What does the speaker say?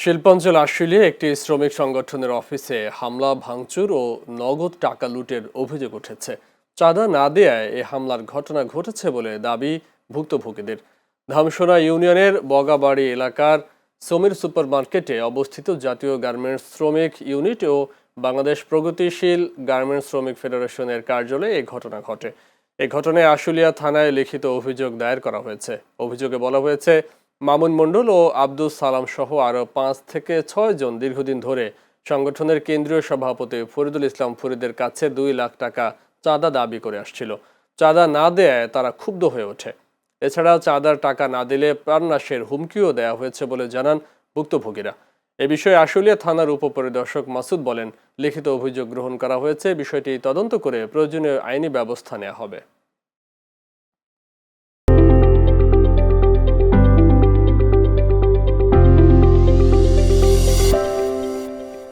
শিল্পাঞ্চল আশুলিয়ায় একটি শ্রমিক সংগঠনের অফিসে হামলা ভাঙচুর ও নগদ টাকা লুটের অভিযোগ উঠেছে। চাঁদা না দেয়ায় এই হামলার ঘটনা ঘটেছে বলে দাবি ভুক্তভোগীদের। ধামসোনা ইউনিয়নের বগাবাড়ি এলাকার সমীর সুপার মার্কেটে অবস্থিত জাতীয় গার্মেন্টস শ্রমিক ইউনিট ও বাংলাদেশ প্রগতিশীল গার্মেন্টস শ্রমিক ফেডারেশনের কার্যালয়ে এই ঘটনা ঘটে। এই ঘটনায় আশুলিয়া থানায় লিখিত অভিযোগ দায়ের করা হয়েছে। অভিযোগে বলা হয়েছে, মামুন মণ্ডল ও আব্দুল সালাম সহ আরও 5 থেকে 6 জন দীর্ঘদিন ধরে সংগঠনের কেন্দ্রীয় সভাপতি ফরিদুল ইসলাম ফরিদের কাছে 2 লাখ টাকা চাঁদা দাবি করে আসছিল। চাঁদা না দেয়ায় তারা ক্ষুব্ধ হয়ে ওঠে। এছাড়া চাঁদার টাকা না দিলে প্রাণনাশের হুমকিও দেওয়া হয়েছে বলে জানান ভুক্তভোগীরা। এ বিষয়ে আশুলিয়া থানার উপপরিদর্শক মাসুদ বলেন, লিখিত অভিযোগ গ্রহণ করা হয়েছে, বিষয়টি তদন্ত করে প্রয়োজনীয় আইনি ব্যবস্থা নেওয়া হবে।